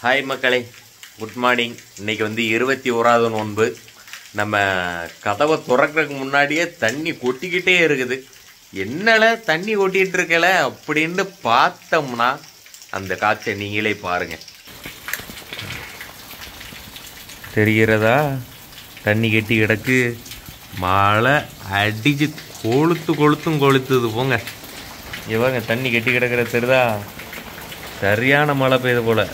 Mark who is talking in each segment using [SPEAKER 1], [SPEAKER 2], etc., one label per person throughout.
[SPEAKER 1] Hi மக்களே, good morning. இன்றைக்கி வந்து 21வது நோன்பு. நம்ம கதவை திறக்கிறதுக்கு முன்னாடியே தண்ணி கொட்டிக்கிட்டே இருக்குது. என்னல தண்ணி கொட்டிகிட்டு இருக்கல அப்படின்னு பார்த்தோம்னா அந்த காட்சியை நீங்களே பாருங்கள். தெரிகிறதா? தண்ணி கட்டி கிடக்கு. மழை அடிச்சு கொளுத்துது போங்க. இவங்க தண்ணி கட்டி கிடக்கிற தெரியுதா? சரியான மழை பெய்யுது போல்.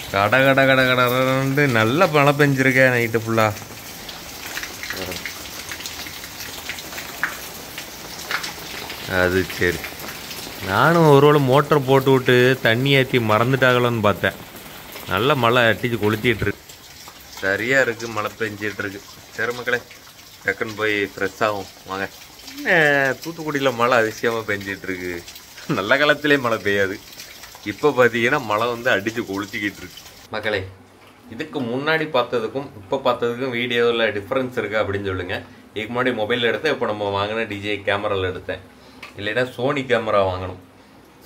[SPEAKER 1] கட கட கட கடன்னு நல்ல மழை பெஞ்சிருக்கேன் நைட்டு ஃபுல்லாக. அது சரி, நானும் ஒருவேளை மோட்டரை போட்டு விட்டு தண்ணி ஏற்றி மறந்துட்டாங்களோன்னு பார்த்தேன். நல்ல மழை அடிச்சு கொளுத்திட்டுருக்கு. சரியாக இருக்குது, மழை பெஞ்சிட்ருக்கு. சரி மக்களே, டக்குன்னு போய் ஃப்ரெஷ் ஆகும் வாங்க. தூத்துக்குடியில் மழை அதிசயமாக பெஞ்சிட்ருக்கு. நல்ல காலத்திலே மழை பெய்யாது. இப்போ பார்த்தீங்கன்னா மழை வந்து அடித்து கொளுத்திக்கிட்டு இருக்கு. மக்களே, இதுக்கு முன்னாடி பார்த்ததுக்கும் இப்போ பார்த்ததுக்கும் வீடியோவில் டிஃப்ரென்ஸ் இருக்கா அப்படின்னு சொல்லுங்கள். இதுக்கு முன்னாடி மொபைலில் எடுத்தேன், இப்போ நம்ம வாங்கின டிஜே கேமராவில் எடுத்தேன். இல்லைன்னா சோனி கேமரா வாங்கணும்.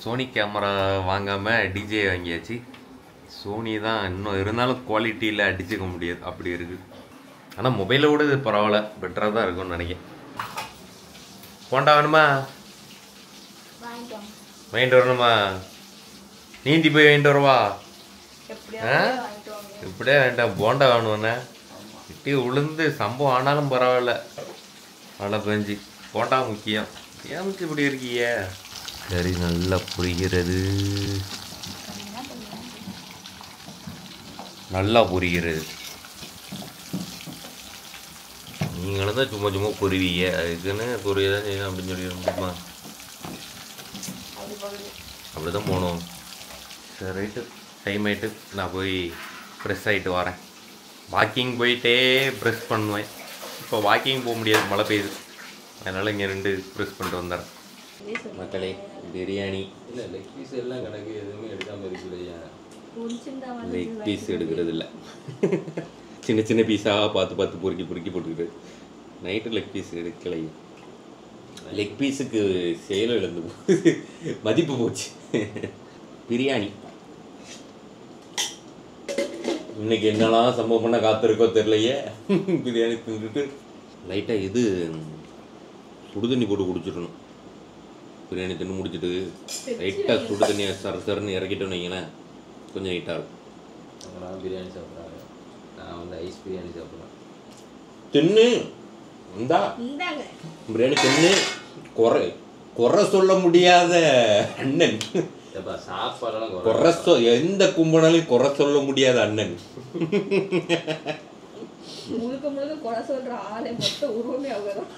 [SPEAKER 1] சோனி கேமரா வாங்காமல் டிஜே வாங்கியாச்சு. சோனி தான் இன்னும் இருந்தாலும் குவாலிட்டியில் அடிச்சுக்க முடியாது, அப்படி இருக்குது. ஆனால் மொபைலை விட இது பரவாயில்ல, பெட்டராக தான் இருக்கும்னு நினைக்கிறேன். போண்டா வேணுமா? வாங்கிட்டு வரணுமா? நீந்தி போய் வாங்கிட்டு வரவா? இப்படியே வேண்டாம், போண்டா வேணும்ண்ணே. இப்படி உளுந்து சம்பவம் ஆனாலும் பரவாயில்ல, மழை பெஞ்சு. போண்டா முக்கியம். ஏன் முக்கியம் இப்படி இருக்கீங்க? சரி, நல்லா புரிகிறது, நல்லா புரிகிறது. நீங்களும் தான் சும்மா சும்மா புரிவீங்க, அதுக்குன்னு புரியதான் செய்யணும் அப்படின்னு சொல்லி முடியுமா? அப்படி தான் போகணும். சரி, ரைட்டு, டைம் ஆகிட்டு நான் போய் ஃப்ரெஷ் ஆகிட்டு வரேன். வாக்கிங் போயிட்டே ப்ரெஷ் பண்ணுவேன். இப்போ வாக்கிங் போக முடியாது, மழை பெய்யுது. அதனால் இங்கே 2 ப்ரெஷ் பண்ணிட்டு வந்துடுறேன். மக்களே, பிரியாணி இல்லை, லெக் பீஸ் எல்லாம் கணக்கு எதுவுமே எடுக்காமல் இருக்குல்லையா? லெக் பீஸ் எடுக்கிறது இல்லை, சின்ன சின்ன பீஸாக பார்த்து பொறுக்கி போட்டுக்கிட்டு. நைட்டு லெக் பீஸ் எடுக்கலை. லெக் பீஸுக்கு செயலும் இழந்து போகுது, மதிப்பு போச்சு. பிரியாணி இன்னைக்கு என்னெல்லாம் சம்பவம் பண்ண காத்திருக்கோ தெரியலையே. பிரியாணி தின்னுட்டு லைட்டாக இது சுடுதண்ணி போட்டு குடிச்சிடணும். பிரியாணி தின்னு முடிச்சுட்டு லைட்டாக சுடு தண்ணியை சரன்னு இறக்கிட்டோன்னு வைங்களேன், கொஞ்சம் நீட்டாக இருக்கும்.
[SPEAKER 2] அவங்களாம் பிரியாணி சாப்பிட்றாங்க, நான் வந்து ஐஸ் பிரியாணி சாப்பிட்றேன்.
[SPEAKER 1] தின்னு இந்தா பிரியாணி தின்னு. குறை சொல்ல முடியாத அண்ணன்.
[SPEAKER 2] சாப்பாடெல்லாம்
[SPEAKER 1] எந்த கும்பனாலையும் குறை சொல்ல முடியாத அண்ணன்.
[SPEAKER 3] முழுக்க முழுக்க குறை சொல்ற ஆளே மொத்த உருவமே அவங்கதான்.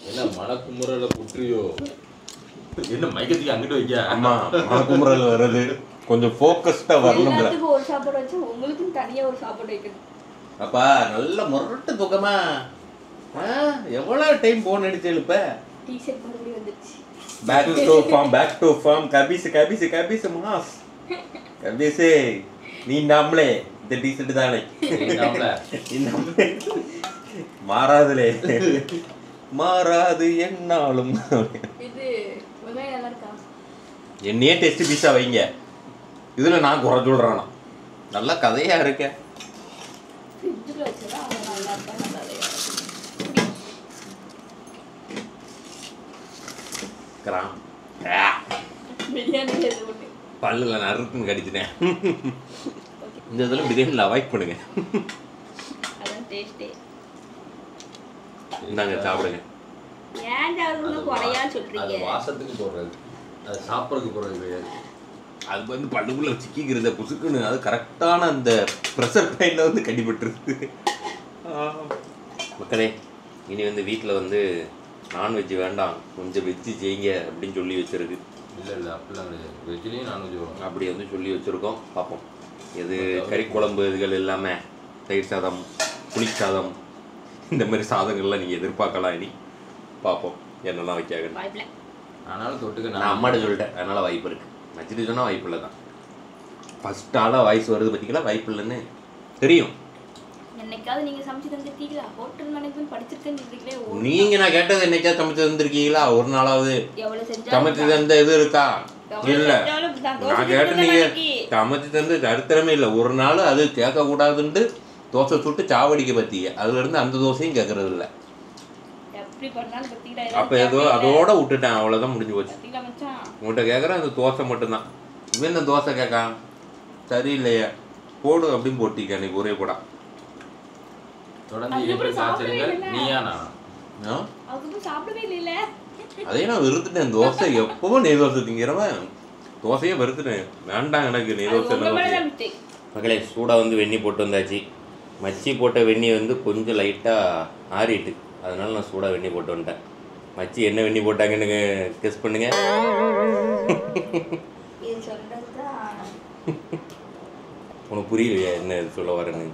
[SPEAKER 2] என்ன மனக்குமுறல புற்றியோ? என்ன மைக்கத்துக்கு அங்கிட்டு வைக்க?
[SPEAKER 1] ஆமா, மனக்குமுறல் வருது, கொஞ்சம் ஃபோக்கஸ்டா வரணும்.
[SPEAKER 3] எல்லாத்துக்கும் ஒரு சாப்பாடு வச்சு உங்களுக்கும் தனியா ஒரு சாப்பாடு வைக்கணும்.
[SPEAKER 1] அப்பா நல்ல முரட்டு தூக்கமா? எவ்வளவு டைம் போன் அடிச்சு எழுப்ப?
[SPEAKER 3] டீ-ஷர்ட் மறுபடியும் வந்துருச்சு.
[SPEAKER 1] Back to form. கபீஸ் மாஸ். கபீஸ் நீ நாமளே இந்த டீ-ஷர்ட் தானே மாறாதுலே, மாறாது என்னாலும்.
[SPEAKER 3] இது வெங்காயம் நல்லா இருக்கா?
[SPEAKER 1] என்னையே டெஸ்ட் பீஸா வைங்க. இதுல நான் குறை சொல்றானா? நல்ல கதையா இருக்க.
[SPEAKER 3] ஃப்ரிட்ஜ்ல வச்சா நல்லா இருக்கா?
[SPEAKER 1] பல்லுல நறுக்குன்னு கடிச்சிட்டேன். இந்த இதில் பிரியாணியில் அவாய்ட் பண்ணுங்க. இந்தாங்க சாப்பிடுங்க.
[SPEAKER 2] அது வாசத்துக்கு போடுறது, அது சாப்பிட்றதுக்கு போடுறது கிடையாது.
[SPEAKER 1] அது வந்து பல்லுக்குள்ள சிக்கிக்கிறத புசுக்குன்னு அது கரெக்டான அந்த ப்ரெஷர் பாயிண்டில் வந்து கடிபட்டுருது. மக்களே, இனி வந்து வீட்டில் வந்து நான்வெஜ் வேண்டாம், கொஞ்சம் வெஜ்ஜு செய்யுங்க அப்படின்னு சொல்லி வச்சுருக்கு.
[SPEAKER 2] இல்லை அப்படிலாம் கிடையாது, வெஜ்லேயும் நான்வெஜ் வரும்.
[SPEAKER 1] அப்படி வந்து சொல்லி வச்சுருக்கோம். பார்ப்போம். எது கறி குழம்பு இதுகள் எல்லாமே, தயிர் சாதம், புளி சாதம், இந்த மாதிரி சாதங்கள்லாம் நீங்கள் எதிர்பார்க்கலாம். இனி பார்ப்போம் என்னெல்லாம் வைக்காங்க.
[SPEAKER 2] ஆனாலும் தொட்டுக்க
[SPEAKER 1] நான் அம்மாட்ட சொல்லிட்டேன், அதனால் வாய்ப்பு இருக்குது. வச்சுட்டு சொன்னால் வாய்ப்பு இல்லை தான். ஃபஸ்ட் ஆளாக வாய்ஸ் வருது பார்த்தீங்களா, வாய்ப்பு இல்லைன்னு தெரியும்.
[SPEAKER 3] என்னைக்காவது நீங்க சமைச்சு தந்திருக்கீங்களா? Hotel management படிச்சிருக்கீங்களே.
[SPEAKER 1] நீங்க நான் கேட்டது என்னைக்காவது சமைச்சு தந்திருக்கீங்களா? ஒரு நாளாவது
[SPEAKER 3] எவ்வளவு செஞ்சா
[SPEAKER 1] சமைச்சு தந்த இது இருக்கா? இல்ல நான் கேட்டு நீங்க சமைச்சு தந்து சரித்திரமே இல்லை. ஒரு நாள் அது கேட்கக்கூடாதுன்ட்டு தோசை சுட்டு சாவடிக்க பத்திய அதுல இருந்து அந்த தோசையும் கேட்கறது இல்லை. அப்ப ஏதோ அதோட விட்டுட்டேன், அவ்வளவுதான் முடிஞ்சு போச்சு. உங்கள்கிட்ட கேட்குறேன் அந்த தோசை மட்டும்தான். இவன் இந்த தோசை கேட்கான் சரியில்லையா போடு அப்படின்னு போட்டிக்க அன்னைக்கு ஒரே போடா. அதே நான் வெறுத்துட்டேன் தோசை. எப்பவும் நெய் தோசை திங்கிறவன் தோசையே வெறுத்துட்டேன். வேண்டாம் எனக்கு நெய் தோசை. மகளே சூடாக வந்து வெந்நி போட்டு வந்தாச்சு. மச்சி போட்ட வெந்நி வந்து கொஞ்சம் லைட்டாக ஆறிட்டு, அதனால நான் சூடாக வெந்நி போட்டு வந்துட்டேன். மச்சி என்ன வெந்நி போட்டாங்கன்னு கெஸ் பண்ணுங்க. உனக்கு புரியலையா என்ன சொல்ல வரேன்னு?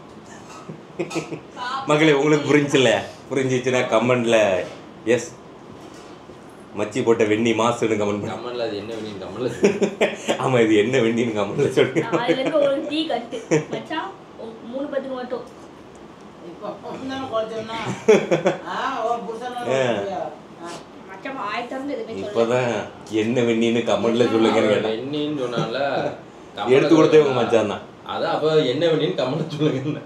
[SPEAKER 1] மகளே உங்களுக்கு புரிஞ்சில்ல? புரிஞ்சிச்சுன்னா கமெண்ட்ல எஸ் மச்சி போட்ட வெண்ணி மாசுன்னு கமெண்ட் பண்ணு.
[SPEAKER 2] கமெண்ட்ல அது என்ன வெண்ணின்னு கமெண்ட்ல.
[SPEAKER 1] ஆமா இது என்ன வெண்ணின்னு கமெண்ட்ல சொல்லுங்க.
[SPEAKER 3] அதுல இருக்க ஒரு டீ கட்டு மச்சான் 3 பத்துக்கு மட்டும். இப்போ அப்பதான் குறச்சோம்னா ஒரு புருஷனோட மச்சான் ஆய் தரந்து எதுமே சொல்ல. இப்போதான்
[SPEAKER 1] என்ன வெண்ணின்னு கமெண்ட்ல சொல்லுங்க.
[SPEAKER 2] வெண்ணின்னு சொன்னால
[SPEAKER 1] எடுத்து கொடுத்தே உங்க மச்சான் தான்.
[SPEAKER 2] அதான் அப்ப என்ன வெண்ணின்னு கமெண்ட்ல சொல்லுங்க.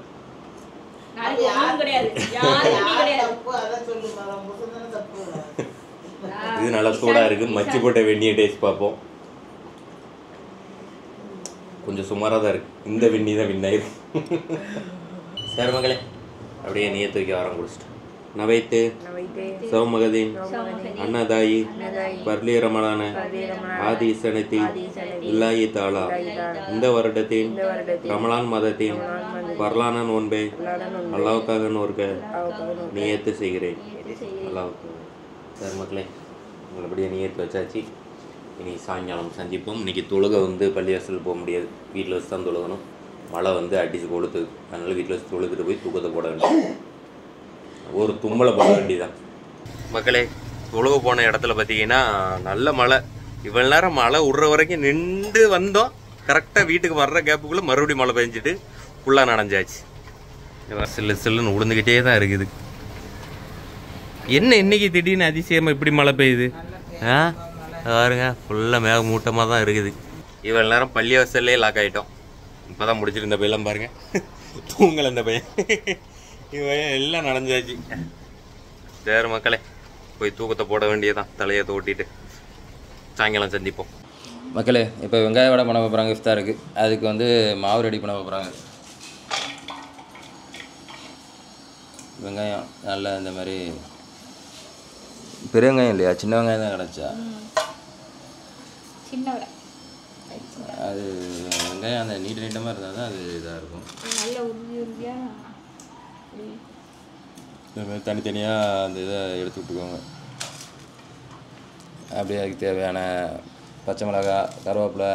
[SPEAKER 3] நாளைக்கு யாரும் கிடையாது, யாரும் கிடையாது.
[SPEAKER 4] அத சொல்லு மரம் புருஷனோட தப்பு.
[SPEAKER 1] இது நல்லா சூடாக இருக்குது. மச்சி போட்ட வெந்நியை டேஸ்ட் பார்ப்போம். கொஞ்சம் சுமாராக தான் இருக்குது. இந்த வெந்நி தான் வின்னாயிருக்கு. சரி மகளே அப்படியே நீயத்து வைக்க ஆரம் குடிச்சிட்டு நவைத்து சௌமகதீன் அன்னதாயி பர்லி ரமலான ஆதி சனத்தி இல்லாயி தாளா இந்த வருடத்தின் ரமலான் மதத்தின் பர்லான நோன்பை அல்லாவுக்காக நோர்க நீயத்து செய்கிறேன். அல்லாவுக்கு. சரி மக்களே நல்லபடியாக நீயத்து வச்சாச்சு. இனி சாயங்காலம் சந்திப்போம். இன்றைக்கி தொழுகை வந்து பள்ளிவாசல் போக முடியாது, வீட்டில் வச்சு தான் தொழுகணும். மழை வந்து அடித்து கொளுத்து, அதனால் வீட்டில் வச்சு தொழுதுட்டு போய் தூக்கத்தை போட வேண்டியது, ஒரு தும்மலை போட வேண்டியதான். மக்களே தொழுக போன இடத்துல பார்த்தீங்கன்னா நல்ல மழை. இவ்வளோ நேரம் மழை விட்ற வரைக்கும் நின்று வந்தோம். கரெக்டாக வீட்டுக்கு வர்ற கேப்புக்குள்ளே மறுபடியும் மழை பெஞ்சிட்டு ஃபுல்லாக நனைஞ்சாச்சு. சில்லு சில்லுன்னு உளுந்துக்கிட்டே தான் இருக்குது. என்ன இன்னைக்கு திடீர்னு அதிசயமாக இப்படி மழை பெய்யுது? பாருங்க ஃபுல்லாக மேகமூட்டமாக தான் இருக்குது. இவ்வளோ நேரம் பள்ளிவாசல்லே லாக் ஆகிட்டோம். இப்போ தான் முடிச்சிட்டு இந்த பையெல்லாம் பாருங்க தூங்கலை இந்த பையன். இவன் எல்லாம் நனைஞ்சாச்சு. சரி மக்களே போய் தூக்கத்தை போட வேண்டியதான், தலையை தோட்டிட்டு. சாயங்காலம் சந்திப்போம்
[SPEAKER 2] மக்களே. இப்போ வெங்காய வடை பண்ண போகிறாங்க இஃப்தாருக்கு. அதுக்கு வந்து மாவு ரெடி பண்ண போகிறாங்க. வெங்காயம் நல்லா இந்த மாதிரி பெரிய வெங்காயம் இல்லையா, சின்ன வெங்காயம் தான் கிடச்சா.
[SPEAKER 3] சின்ன
[SPEAKER 2] அது வெங்காயம் அந்த நீட்ட நீட்டமாக இருந்தால் தான் அது இதாக இருக்கும்.
[SPEAKER 3] நல்ல உறுதியாக
[SPEAKER 2] இந்த மாதிரி தனித்தனியாக அந்த இதை எடுத்து விட்டுக்கோங்க. அப்படியே அதுக்கு தேவையான பச்சை மிளகாய், கருவேப்பிலை,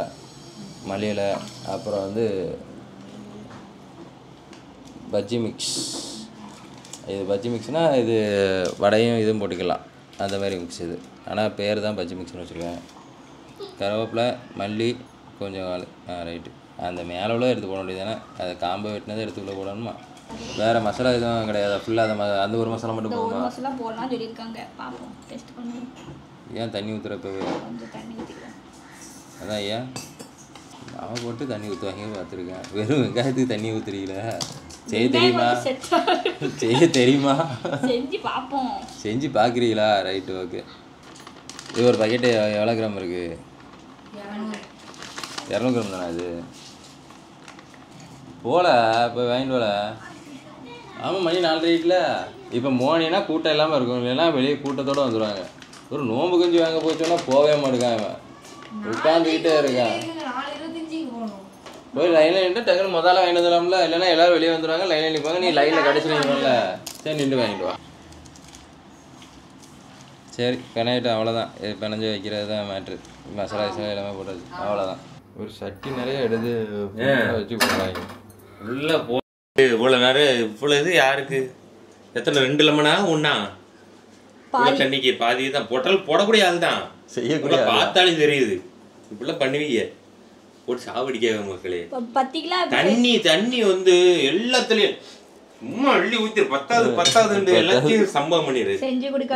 [SPEAKER 2] மல்லி இலை, அப்புறம் வந்து பஜ்ஜி மிக்ஸ். இது பஜ்ஜி மிக்ஸ்னால் இது வடையும் இதுவும் போட்டுக்கலாம், அந்த மாதிரி மிக்ஸ் இது. ஆனால் பேர் தான் பஜ்ஜி மிக்ஸ்னு வச்சுருக்கேன். கருவேப்பிலை, மல்லி, கொஞ்சம் ரைட்டு. அந்த மேலே உள்ள எடுத்து போட வேண்டியது தானே, அதை காம்பை வெட்டினதை எடுத்துக்குள்ளே போடணுமா? வேறு மசாலா எதுவும் கிடையாது ஃபுல்லாக? அந்த ஒரு மசாலா மட்டும் போடுமா?
[SPEAKER 3] மசாலா போடலாம் சொல்லியிருக்காங்க, பார்ப்போம் டெஸ்ட் பண்ணுவோம்.
[SPEAKER 2] ஏன் தண்ணி ஊற்றுறப்பவே?
[SPEAKER 3] கொஞ்சம் தண்ணி ஊற்றிக்கலாம்.
[SPEAKER 2] அதான் ஏன் மாவை போட்டு தண்ணி ஊற்றுவாங்க பார்த்துருக்கேன். வெறும் வெங்காயத்துக்கு தண்ணி ஊற்றுறீங்களா? செய்ய தெரியுமா? செய்ய தெரியுமா?
[SPEAKER 3] செஞ்சு பார்ப்போம்.
[SPEAKER 2] செஞ்சு பார்க்குறீங்களா? Right, okay. இது ஒரு பாக்கெட்டு எவ்வளோ கிராம் இருக்குது? 200 கிராம் தானே அது? போல இப்போ வாங்கிட்டு போல. ஆமாம் மணி 4:30. இப்போ மோனினா கூட்டம் இல்லாமல் இருக்கும், இல்லைன்னா வெளியே கூட்டத்தோடு வந்துடுவாங்க. ஒரு நோம்பு கஞ்சி வாங்க போச்சோன்னா போகவே மாட்டேங்கான். அவன் உட்காந்துக்கிட்டே இருக்கான். போய் லைனில் நின்று டக்குனு முதல்ல வாங்கிட்டு வந்துடலாம்ல, இல்லைன்னா எல்லோரும் வெளியே வந்துடுவாங்க. லைனில் நிற்பாங்க, நீ லைனில் கடைசி நிற்கல. சரி நின்று வாங்கிட்டு வா. சரி பெனாயிட்டு அவ்வளோதான். இது பெனஞ்சு வைக்கிறது தான் மேட்ரு. மசாலா கிசாலா எல்லாமே போட்டாச்சு, அவ்வளோதான். ஒரு சட்டி நிறைய எடுத்து வச்சு போடுறாங்க
[SPEAKER 1] உள்ள போட்டு. இவ்வளோ நேரம் இவ்வளோ இது யாருக்கு? எத்தனை 2 லெமனா ஒன்றா? தண்ணிக்கு பாதி தான் பொட்டல் போடக்கூடிய ஆள் தான் செய்யக்கூடிய. பார்த்தாலும் தெரியுது இப்படிலாம் பண்ணுவீங்க. போட்டு சாவடிக்காக மக்களே. தண்ணி வந்து எல்லாத்துலயும் சும்மா அள்ளி ஊத்தி பத்தாவது எல்லாத்தையும் சம்பவம் பண்ணிடு.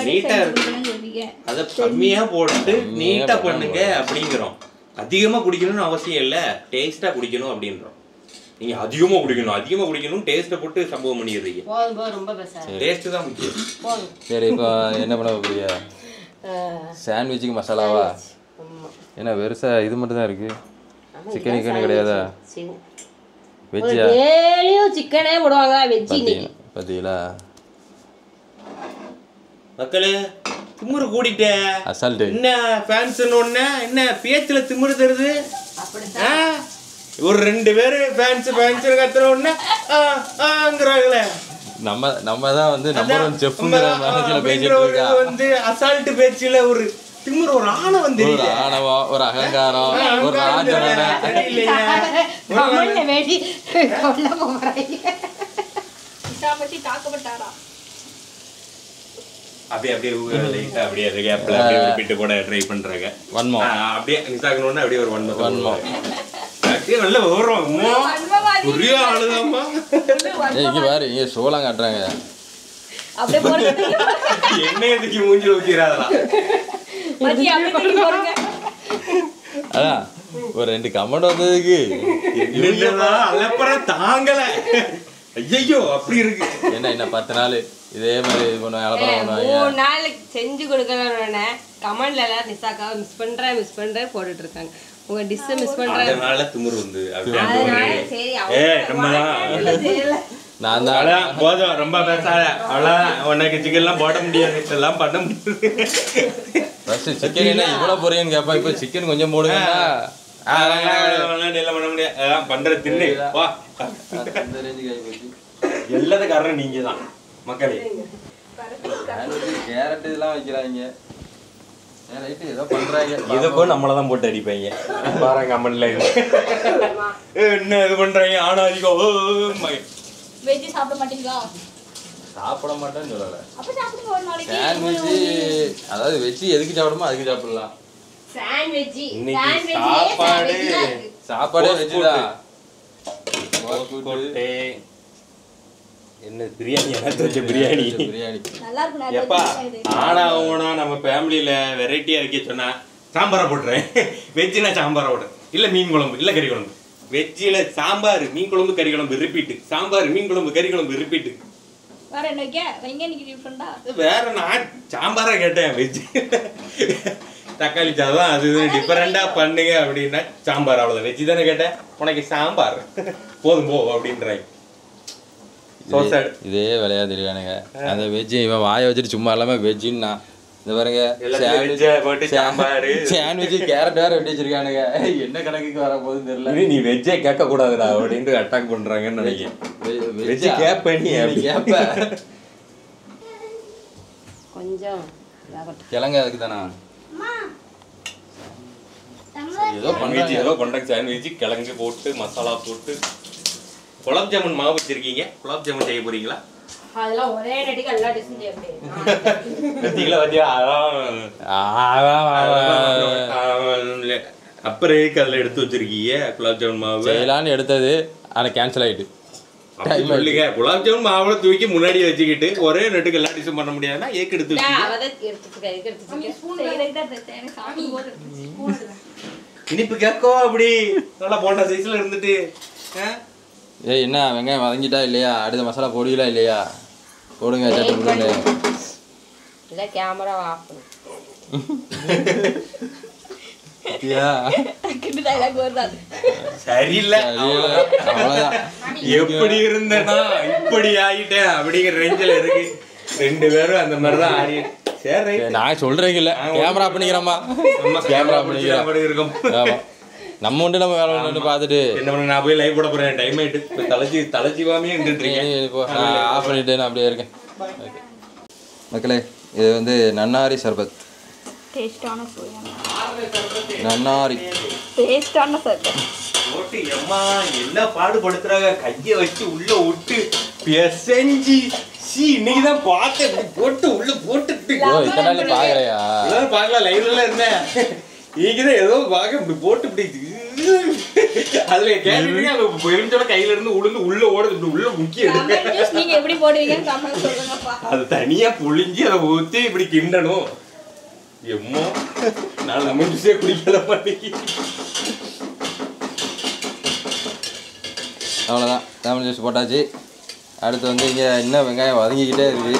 [SPEAKER 1] நீட்டா இருக்கு, அதை கம்மியா போட்டு நீட்டா பண்ணுங்க அப்படிங்கிறோம். அதிகமாக குடிக்கணும்னு அவசியம் இல்லை, டேஸ்ட்டாக குடிக்கணும் அப்படின்றோம். நீங்கள் அதிகமாக குடிக்கணும் டேஸ்ட்டை போட்டு சம்பவம் பண்ணிடுறீங்க.
[SPEAKER 3] ரொம்ப பெருசா
[SPEAKER 1] டேஸ்ட்டு தான் முக்கியம்.
[SPEAKER 2] சரி இப்போ என்ன பண்ண போறீங்க? சாண்ட்விச்சுக்கு மசாலாவா? என்ன பெருசா இது மட்டும் தான் இருக்கு, சிக்கன் கிக்கன் கிடையாதா? வெஜ்ஜா?
[SPEAKER 3] டெய்லியும் சிக்கனே போடுவாங்க, வெஜ்
[SPEAKER 2] பார்த்தீங்களா
[SPEAKER 1] மக்களே? திமுரு கூடிட்டே
[SPEAKER 2] அசால்ட்டு.
[SPEAKER 1] என்ன ஃபேன்ஸ் ஒன்று என்ன பேச்சில் திமுரு தருது? ஒரு 2 பேர் ஃபேன்ஸ் கத்துற உடனே ஆங்கிறாங்களே.
[SPEAKER 2] நம்ம தான் வந்து நம்பர் 1 செஃப்ங்கிற மாதிரி பேசிட்டு இருக்கா.
[SPEAKER 1] வந்து அசால்ட் பேச்சில் ஒரு திமுரு, ஒரு ஆணவம் தெரியல,
[SPEAKER 2] ஒரு ஆணவம், ஒரு அகங்காரம், ஒரு ராஜமன
[SPEAKER 1] அப்படியே லைட்டா அப்படியே அது கேப்ல அப்படியே ஒரு பிட்டு கூட ட்ரை பண்றாங்க.
[SPEAKER 2] வன்மம்
[SPEAKER 1] அப்படியே நிசாகணும்னா அப்படியே ஒரு வன்மம் அப்படியே நல்ல வரும். புரிய ஆளுதாம்மா.
[SPEAKER 2] இங்க பாரு, இங்க சோளம் காட்டுறாங்க.
[SPEAKER 1] எண்ணெய் எதுக்கு மூஞ்சில ஊத்திராதா?
[SPEAKER 2] அதான் ஒரு 2 கமெண்ட் வந்ததுக்கு
[SPEAKER 1] அலப்பறம் தாங்கல. ஐயோ அப்படி இருக்கு.
[SPEAKER 2] என்ன 10 நாள் இதே மாதிரி இது பண்ணுவாங்க, அலப்பறம் பண்ணுவாங்க.
[SPEAKER 3] 3 நாள் செஞ்சு கொடுக்கணும்னு கமெண்ட்ல எல்லாரும் நிசாக்காவை மிஸ் பண்றேன் போட்டுட்டு இருக்காங்க. உங்க டிஷ் மிஸ் பண்றேன்,
[SPEAKER 1] அதனால திமிரு வந்து
[SPEAKER 3] சரி
[SPEAKER 2] நான் தான்
[SPEAKER 1] போதும் ரொம்ப பேசாத. அவ்வளோதான், உனக்கு சிக்கன்லாம் போட முடியாது, இதெல்லாம் பண்ண முடியாது.
[SPEAKER 2] ஃபர்ஸ்ட் சிக்கன் என்ன இவ்வளோ போறீங்கன்னு கேட்பா, இப்போ சிக்கன் கொஞ்சம் போடுங்கன்னா
[SPEAKER 1] எல்லாம் பண்ண முடியாது. அதான் பண்ற தின்னு வா. எல்லாத்துக்கும் காரணம் நீங்க தான் மக்களே.
[SPEAKER 2] கேரட் இதெல்லாம் வைக்கிறாங்க, ஏதோ பண்றாங்க.
[SPEAKER 1] இதை போய் நம்மளை தான் போட்டு அடிப்பாங்க பாருங்க கமெண்ட்ல. என்ன இது பண்றாங்க ஆனாதிகம்.
[SPEAKER 3] வெஜ் சாப்பிட மாட்டீங்களா?
[SPEAKER 2] சாப்பிட மாட்டேன்னு சொல்லல,
[SPEAKER 3] அப்ப சாப்பிடுங்க ஒரு நாளைக்கு.
[SPEAKER 2] சாண்ட்விச் அதாவது வெஜ் எதுக்கு சாப்பிடுமோ அதுக்கு சாப்பிடலாம்.
[SPEAKER 3] சாண்ட்விச்
[SPEAKER 1] இன்னைக்கு சாப்பாடே
[SPEAKER 2] வெஜ் தான்.
[SPEAKER 1] என்ன பிரியாணி, எனக்கு வச்ச பிரியாணி
[SPEAKER 3] நல்லா இருக்கு.
[SPEAKER 1] எப்பா ஆனா நம்ம ஃபேமிலியில வெரைட்டியா இருக்க சொன்னா சாம்பாரை போட்டுறேன். வெஜ்னா சாம்பாரை போடுறேன், இல்ல மீன் குழம்பு இல்ல கறி குழம்பு. வெஜ்ஜில் சாம்பார் மீன் குழம்பு கறி குழம்பு ரிப்பீட்டு, சாம்பார் மீன் குழம்பு கறி குழம்பு ரிப்பீட்டு.
[SPEAKER 3] வேற என்ன வைங்க நீங்க டிஃபரெண்டா?
[SPEAKER 1] வேற நான் சாம்பாரா கேட்டேன். வெஜ் தக்காளி சாதம் அது டிஃபரெண்டா பண்ணுங்க அப்படின்னா சாம்பார், அவ்வளோதான். வெஜ் தானே கேட்டேன், உனக்கு சாம்பார் போதும் போ அப்படின்றாங்க.
[SPEAKER 2] இதே விளையா தெரியானுங்க. அந்த வெஜ் இவன் வாயை வச்சுட்டு சும்மா எல்லாமே வெஜ்ஜுன்னா இந்த பாருங்க சாண்ட்விச் கேரட் வேற வெட்டி வச்சிருக்கானுங்க. என்ன கணக்குக்கு வர போகுதுன்னு தெரியல.
[SPEAKER 1] நீ வெஜ்ஜே கேட்க கூடாதுடா அப்படின்ட்டு அட்டாக் பண்றாங்கன்னு நினைக்கிறேன். வெஜ் கேப்ப நீ கேப்ப
[SPEAKER 3] கொஞ்சம்
[SPEAKER 2] கிழங்கு அதுக்கு தானா
[SPEAKER 1] ஏதோ பண்றாங்க. சாண்ட்விச் கிழங்கு போட்டு மசாலா போட்டு குலாப் ஜாமுன் மாவு வச்சிருக்கீங்க. குலாப் ஜாமுன் செய்ய போறீங்களா?
[SPEAKER 3] அதெல்லாம் ஒரே நடிக்கு எல்லா டிஷும் செய்ய
[SPEAKER 1] அப்புறம் எதுக்கு அதில் எடுத்து வச்சிருக்கீங்க குலாப் ஜாமுன் மாவு?
[SPEAKER 2] செய்யலான்னு எடுத்தது ஆனால் கேன்சல் ஆகிட்டு.
[SPEAKER 1] சொல்லுங்க, குலாப் ஜாமுன் மாவுல தூக்கி முன்னாடி வச்சுக்கிட்டு ஒரே நட்டுக்கு எல்லா டிஷும் பண்ண முடியாதுன்னா ஏக்கு எடுத்து இனிப்பு கேட்கோ அப்படி நல்லா போண்டா சைஸ்ல இருந்துட்டு.
[SPEAKER 2] ஏய் என்ன வெங்காயம் வதங்கிட்டா இல்லையா? அடுத்த மசாலா போடுவீங்களா இல்லையா? போடுங்க சட்டை போடுங்க.
[SPEAKER 3] இல்லை கேமரா ஆஃப் பண்ணு.
[SPEAKER 1] சரியில்லை, அவ்வளவுதான். எப்படி இருந்தேன்னா இப்படி ஆகிட்டேன் அப்படிங்கிற ரேஞ்சில் இருக்கு. 2 பேரும் அந்த மாதிரிதான் ஆடி. சரி
[SPEAKER 2] நான் சொல்றேங்கல்ல, கேமரா பண்ணிக்கிறோமா? கேமரா பண்ணிக்கிறோம். ஆமா, நம்ம உண்டு நம்ம வேலை ஒன்று பார்த்துட்டு
[SPEAKER 1] என்ன பண்ண. நான் போய் லைவ் போட போறேன், டைம் ஆயிட்டு. தலைச்சிவாமே
[SPEAKER 2] ஆஃப் பண்ணிட்டு நான் அப்படியே இருக்கேன். மக்களே, இது வந்து நன்னாரி சர்பத்.
[SPEAKER 3] டேஸ்டான
[SPEAKER 2] நன்னாரி
[SPEAKER 3] டேஸ்டான சர்பத்
[SPEAKER 1] போட்டு எம்மா என்ன பாடுபடுத்துறாங்க. கையை வச்சு உள்ள விட்டு பிசைஞ்சு இன்னைக்கு தான் பார்த்தேன். போட்டு உள்ள போட்டு
[SPEAKER 2] இத்தனை நாள் பாக்கலையா?
[SPEAKER 1] பார்க்கலாம், லைவ்ல இருந்தேன். நீங்கதான் ஏதோ பாக்க இப்படி போட்டு இப்படி அதுல கேட்டீங்க. அது பெருஞ்சோட கையில இருந்து உளுந்து உள்ள ஓடுது, இப்படி உள்ள முக்கியம்.
[SPEAKER 3] நீங்க எப்படி போடுவீங்கன்னு கமெண்ட் சொல்லுங்கப்பா.
[SPEAKER 1] அது தனியா புளிஞ்சு அதை ஊத்தி இப்படி கிண்டணும். எம்மோ நான் லெமன் ஜூஸே குடிக்கல மாட்டேங்கி.
[SPEAKER 2] அவ்வளோதான் லெமன் ஜூஸ் போட்டாச்சு. அடுத்து வந்து இங்கே இன்னும் வெங்காயம் வதங்கிக்கிட்டே இருக்குது.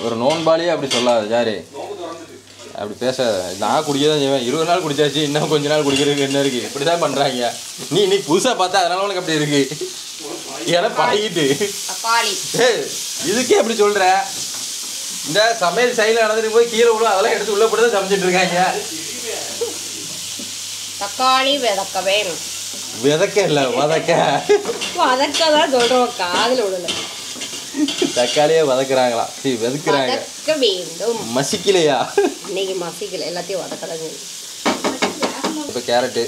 [SPEAKER 2] ஒரு நோன்பாளியே அப்படி சொல்லாது யாரு அப்படி பேசாத. நான் குடிக்க தான் செய்வேன். 20 நாள் குடிச்சாச்சு, இன்னும் கொஞ்ச நாள் குடிக்கிறதுக்கு என்ன இருக்குது? இப்படி தான் பண்ணுறாங்க. நீ இன்னைக்கு புதுசாக பார்த்தா அதனால உனக்கு அப்படி இருக்கு. ஏன்னா பழகிட்டு இதுக்கே அப்படி சொல்கிற. இந்த சமையல் சைடில் நடந்துட்டு போய் கீழே விழும் அதெல்லாம் எடுத்து உள்ளே போட்டு தான் சமைச்சிட்டு இருக்காங்க.
[SPEAKER 3] தக்காளி விதக்க வேணும்.
[SPEAKER 2] விதக்க இல்லை வதக்க.
[SPEAKER 3] வதக்க தான் சொல்கிறோம், காதில் விடல.
[SPEAKER 2] தக்காளியே வதக்குறாங்களா? சரி வதக்குறாங்க.
[SPEAKER 3] வதக்க வேண்டும்.
[SPEAKER 2] மசிக்கலையா?
[SPEAKER 3] இன்னைக்கு மசிக்கல, எல்லாத்தையும் வதக்கதாங்க.
[SPEAKER 2] இப்போ கேரட்டு,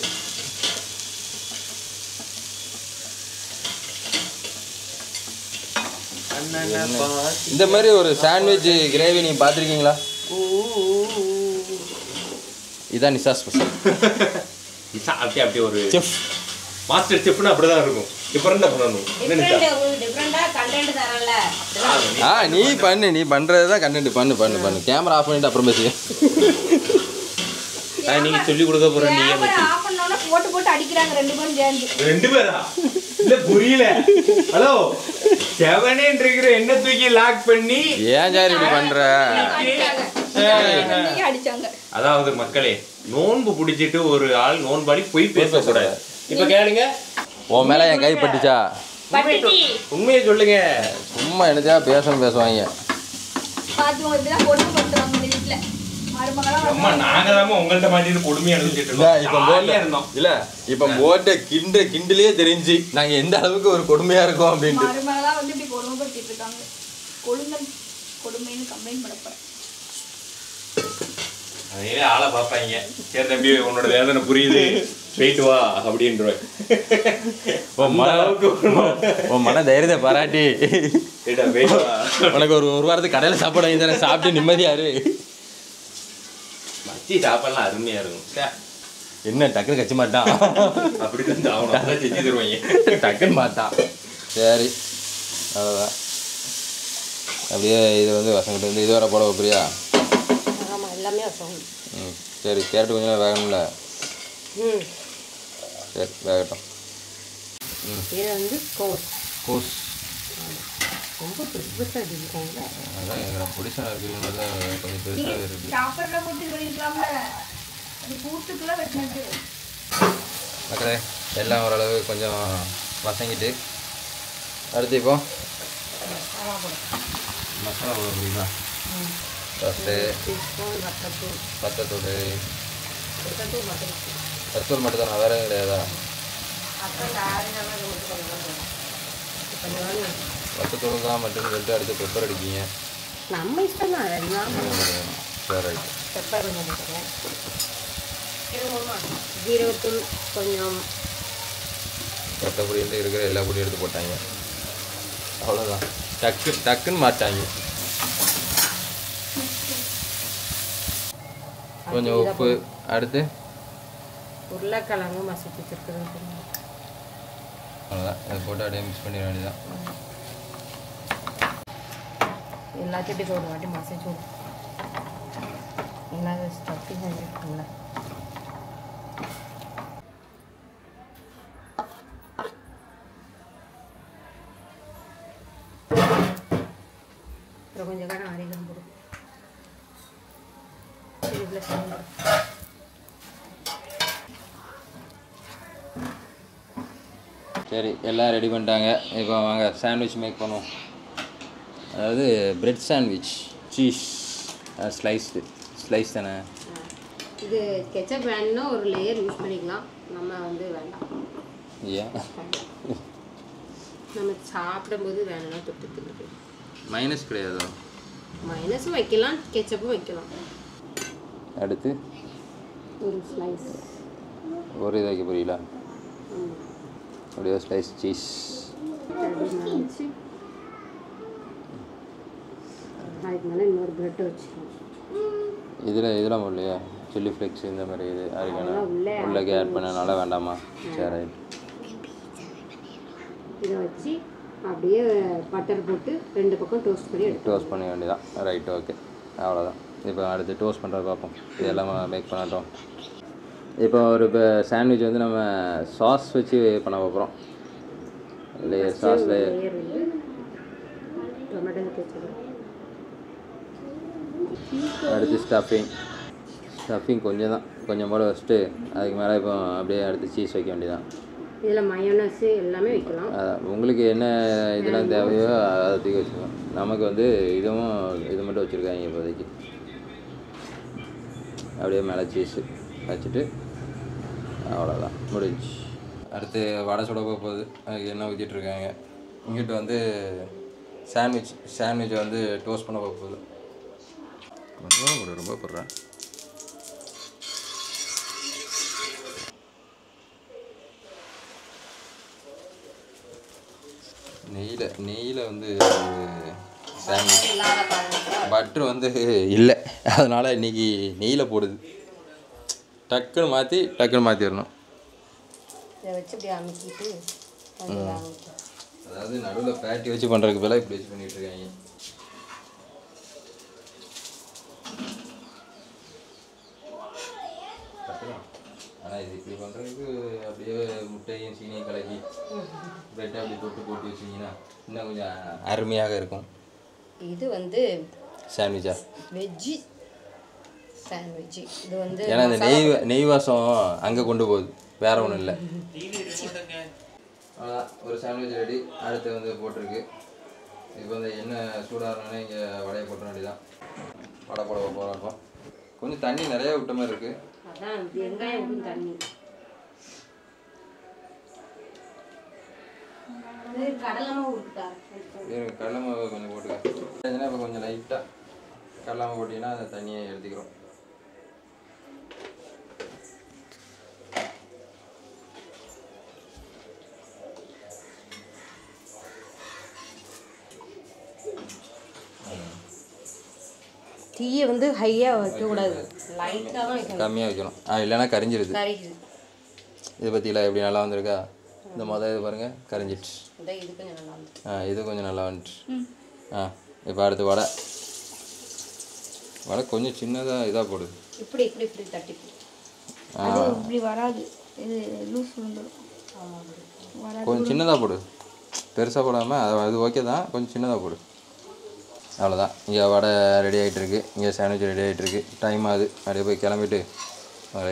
[SPEAKER 2] இந்த மாதிரி ஒரு சாண்ட்விச் கிரேவி நீங்கள் பார்த்துருக்கீங்களா? இதான் நிஷா ஸ்பெஷல்.
[SPEAKER 1] அப்படியே ஒரு
[SPEAKER 2] செஃப்
[SPEAKER 1] மாஸ்டர் செஃப்னா அப்படிதான் இருக்கும். டிஃபரெண்டா பண்ணணும்.
[SPEAKER 2] நீ பண்ணு, நீ பண்ணுறது தான் கண்டென்ட். பண்ணு கேமரா ஆஃப் பண்ணிட்டு அப்புறம் பேசுங்க.
[SPEAKER 1] நீங்க சொல்லி கொடுக்க போற நீங்க
[SPEAKER 3] போட்டு அடிக்கிறாங்க ரெண்டு பேரும் சேர்ந்து.
[SPEAKER 1] ரெண்டு பேரா? இல்ல புரியல. ஹலோ செவனேன் இருக்கிற என்ன தூக்கி லாக் பண்ணி
[SPEAKER 2] ஏன் சார் இப்படி பண்ற?
[SPEAKER 3] அடிச்சாங்க.
[SPEAKER 1] அதாவது மக்களே, நோன்பு பிடிச்சிட்டு ஒரு ஆள் நோன்பாடி போய் பேசக்கூடாது. இப்ப கேளுங்க,
[SPEAKER 2] உன் மேல என் கை பட்டுச்சா?
[SPEAKER 1] உண்மையை சொல்லுங்க.
[SPEAKER 2] சும்மா என்னச்சா பேசுவாங்க.
[SPEAKER 1] அம்மா நாங்க தான் உங்கள்ட்ட மாட்டிட்டு கொடுமையா இருந்தோம்.
[SPEAKER 2] இல்ல இப்ப போட்ட கிண்டிலே தெரிஞ்சு நாங்க எந்த அளவுக்கு ஒரு கொடுமையா இருக்கோம் அப்படின்ட்டு.
[SPEAKER 1] அதே ஆளை பார்ப்பாங்க. சரி தம்பி, உன்னோட வேதனை புரியுது, போயிட்டு வா அப்படின்ற
[SPEAKER 2] உன் மன தைரியத்தை பாராட்டி உனக்கு ஒரு வாரத்துக்கு கடையில் சாப்பாடு வாங்கி தரேன், சாப்பிட்டு நிம்மதியாரு.
[SPEAKER 1] மச்சி சாப்பாடுலாம் அருமையா இருக்கும்.
[SPEAKER 2] என்ன டக்குன்னு கட்சி மாட்டான்?
[SPEAKER 1] அப்படிதான் செஞ்சு தருவாங்க.
[SPEAKER 2] டக்குன்னு மாட்டான். சரி அவ்வளோதான். அப்படியே இது வந்து வசங்கிட்டு வந்து இது வர போட பிரியா.
[SPEAKER 3] எல்லாமே வசம்.
[SPEAKER 2] சரி கேரட்டு கொஞ்சம் வேகணும்ல. சரி வேகட்டும்.
[SPEAKER 3] இது வந்து
[SPEAKER 2] கோஸ்
[SPEAKER 3] ரொம்ப பெருசாக இருக்காங்க.
[SPEAKER 2] அதான் எனக்கு பிடிச்சா இருக்குங்கிறத கொஞ்சம் பெருசாக இருக்குது.
[SPEAKER 3] சாப்பாடுல போட்டு பண்ணிக்கலாம்ல, அது கூட்டுக்குலாம் வெட்டினது.
[SPEAKER 2] மக்களே எல்லாம் ஓரளவு கொஞ்சம் வசங்கிட்டு அடுத்து இப்போ மசாலா போட முடியுமா? ஃபஸ்ட்டு வத்தத்தூள் வத்தூள் மட்டும் தான், வேறு கிடையாதா? வத்தத்தூள் தான் மட்டும் சொல்லிட்டு அடுத்து பெப்பர் அடிக்கிங்க.
[SPEAKER 3] நம்ம இஷ்டம் தான்.
[SPEAKER 2] சரி ரைட்.
[SPEAKER 3] பெப்பர் கொஞ்சம் போட்டுக்கிறேன். ஜீரகத்தூள் கொஞ்சம்.
[SPEAKER 2] வத்த பொடியிட்டு இருக்கிற எல்லா பொடியும் எடுத்து போட்டாங்க. அவ்வளோதான். டக்குன்னு மாட்டாங்க. கொஞ்சம் உப்பு. அடுத்து
[SPEAKER 3] உருளைக்கிழங்கு மசிச்சு வச்சுருக்குறது.
[SPEAKER 2] அவ்வளோதான். இதை போட்டு அப்படியே மிக்ஸ் பண்ணிட வேண்டியதான்.
[SPEAKER 3] எல்லாத்தையும் இப்படி ஒரு வாட்டி மசிச்சு விடும். எல்லா ஸ்டஃபிங் செஞ்சுருக்குங்களா? அப்புறம் கொஞ்சம் காரம் அரைக்கலாம் போடும்.
[SPEAKER 2] சரி எல்லாம் ரெடி பண்ணிட்டாங்க. இப்போ வாங்க சாண்ட்விச் மேக் பண்ணுவோம். அதாவது பிரெட் சாண்ட்விச், சீஸ் ஸ்லைஸ் தானே.
[SPEAKER 3] இது கெச்சப் வேணும்னா ஒரு லேயர் யூஸ் பண்ணிக்கலாம், நம்ம வந்து வேண்டாம்.
[SPEAKER 2] ஏன்?
[SPEAKER 3] நம்ம சாப்பிடும்போது வேணும்னா தொட்டுக்கு.
[SPEAKER 2] மைனஸ் கிடையாதோ?
[SPEAKER 3] மைனஸும் வைக்கலாம், கெச்சப்பும் வைக்கலாம்.
[SPEAKER 2] அடுத்து
[SPEAKER 3] ஒரு ஸ்லைஸ்,
[SPEAKER 2] ஒரு இது வைக்க புரியல. அப்படியே ஸ்லைஸ் சீஸ்.
[SPEAKER 3] அதுக்கு மேலே இன்னொரு ப்ரெட் வச்சுக்கலாம்.
[SPEAKER 2] இதெல்லாம் இல்லையா? சில்லி ஃப்ளேக்ஸ் இந்த மாதிரி இது உள்ளே ஆட் பண்ணனால வேண்டாமா? சரி ரைட்.
[SPEAKER 3] இதை வச்சு அப்படியே பட்டர் போட்டு 2 பக்கம் டோஸ்ட் பண்ண
[SPEAKER 2] வேண்டியதான். ரைட் ஓகே அவ்வளோதான். இப்போ அடுத்து டோஸ்ட் பண்ணுறது பார்ப்போம். இதெல்லாம் மேக் பண்ணட்டும். இப்போ ஒரு சாண்ட்விச் வந்து நம்ம சாஸ் வச்சு பண்ண போகிறோம். லேயர் சாஸ் லேயர், அடுத்து ஸ்டஃபிங் கொஞ்சம் தான், கொஞ்சம் போல் வச்சுட்டு அதுக்கு மேலே இப்போ அப்படியே அடுத்து சீஸ் வைக்க வேண்டியதான்.
[SPEAKER 5] இதில் மயோனஸ் எல்லாமே வைக்கலாம்.
[SPEAKER 2] உங்களுக்கு என்ன இதெல்லாம் தேவையோ அதை தூக்கி வச்சுக்கலாம். நமக்கு வந்து இது மட்டும் வச்சுருக்காங்க இப்போதைக்கு. அப்படியே மேலே சீஸு வச்சுட்டு அவ்வளோதான், முடிஞ்சு. அடுத்து வடை சுட போகுது, அதுக்கு எண்ணெய் ஊற்றிட்டுருக்காங்க. இங்கிட்டு வந்து சாண்ட்விச் வந்து டோஸ்ட் பண்ண போகுது. ரொம்ப போடுறேன். நெய்யில் வந்து சாண்ட்விச் பட்ரு வந்து இல்லை, அதனால் இன்றைக்கி நெய்யில் போடுது. டக்குன்னு மாற்றிடணும்.
[SPEAKER 5] இதை வச்சு இப்படி அமுக்கிட்டு
[SPEAKER 2] அதாவது நடுவில் பேட்டி வச்சு பண்ணுறதுக்கு பதிலாக இப்படி வச்சு பண்ணிகிட்ருக்காங்க. ஆனால் இது இப்படி பண்ணுறதுக்கு அப்படியே முட்டையும் சீனியும் கலக்கி பிரெட்டை அப்படி போட்டு வச்சிங்கன்னா இன்னும் கொஞ்சம் அருமையாக இருக்கும்.
[SPEAKER 5] இது வந்து
[SPEAKER 2] சாண்ட்விச்சா
[SPEAKER 5] வெஜ்ஜி சாண்ட்விட்ஜு. இது வந்து
[SPEAKER 2] ஏன்னா இந்த நெய் வாசம் அங்கே கொண்டு போகுது, வேற ஒன்றும் இல்லை. அவ்வளோதான், ஒரு சாண்ட்விச் ரெடி. அடுத்து வந்து போட்டிருக்கு. இப்போ வந்து எண்ணெய் சூடாகிறனால இங்கே வடையை போட்ட வேண்டியதான். வடை போட போகிறோம். கொஞ்சம் தண்ணி நிறையா விட்ட மாதிரி இருக்குது.
[SPEAKER 5] அதான் வெங்காயம் தண்ணி கடலை மாவு இருக்குதா?
[SPEAKER 2] கடலை மாவு கொஞ்சம் போட்டுக்க. இப்போ கொஞ்சம் லைட்டாக கடலை மாவு போட்டிங்கன்னா அந்த தண்ணியை எடுத்துக்கிறோம்.
[SPEAKER 5] தீயை வந்து ஹையாக வைக்கக்கூடாது, லைட்டாக தான் வைக்கணும்,
[SPEAKER 2] கம்மியாக வைக்கணும். இல்லைன்னா கரிஞ்சிருது. இதை பற்றிலாம் எப்படி நல்லா வந்திருக்கா? இந்த இது பாருங்கள், கரிஞ்சிட்டு.
[SPEAKER 5] இது கொஞ்சம் நல்லா வந்துட்டு.
[SPEAKER 2] இது கொஞ்சம் நல்லா வந்துட்டு. இப்போ அடுத்து வடை கொஞ்சம் சின்னதாக இதாக போடுது.
[SPEAKER 5] இப்படி இப்படி இப்படி தட்டி
[SPEAKER 3] இப்படி வராது, இது லூஸ் வந்துடும்.
[SPEAKER 2] கொஞ்சம் சின்னதாக போடு, பெருசாக போடாமல். அது ஓகே தான், கொஞ்சம் சின்னதாக போடு. அவ்வளோதான். இங்கே வடை ரெடி ஆகிட்டுருக்கு, இங்கே சாண்ட்விச் ரெடி ஆகிட்டுருக்கு. டைம் ஆகுது, அப்படியே போய் கிளம்பிட்டு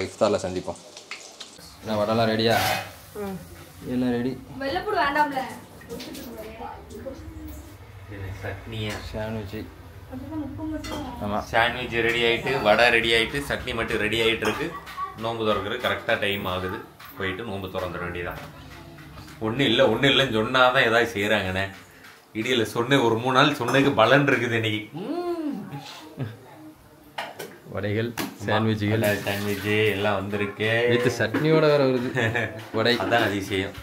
[SPEAKER 2] இஃப்தாரில் சந்திப்போம். என்ன வடைலாம் ரெடியா? எல்லாம் ரெடி.
[SPEAKER 3] வெள்ளப்பூடு வேண்டாம்ல,
[SPEAKER 1] சட்னியா?
[SPEAKER 2] சாண்ட்விட்சு. ஆமாம்,
[SPEAKER 1] சாண்ட்விச் ரெடி ஆகிட்டு, வடை ரெடி ஆகிட்டு, சட்னி மட்டும் ரெடி ஆகிட்டு இருக்கு. நோன்பு திறக்கிறது கரெக்டாக டைம் ஆகுது. போயிட்டு நோன்பு திறந்துட வேண்டியதான். ஒன்றும் இல்லைன்னு சொன்னால் தான் ஏதாவது செய்கிறாங்கண்ணே. இடியில் சொன்ன ஒரு 3 நாள் சொன்னதுக்கு பலன் இருக்குது இன்னைக்கு.
[SPEAKER 2] வடைகள், சாண்ட்விட்சுகள்,
[SPEAKER 1] சாண்ட்விட்சு எல்லாம் வந்திருக்கு.
[SPEAKER 2] வித் சட்னியோட வேற வருது வடை.
[SPEAKER 1] அதான் அதிசயம்.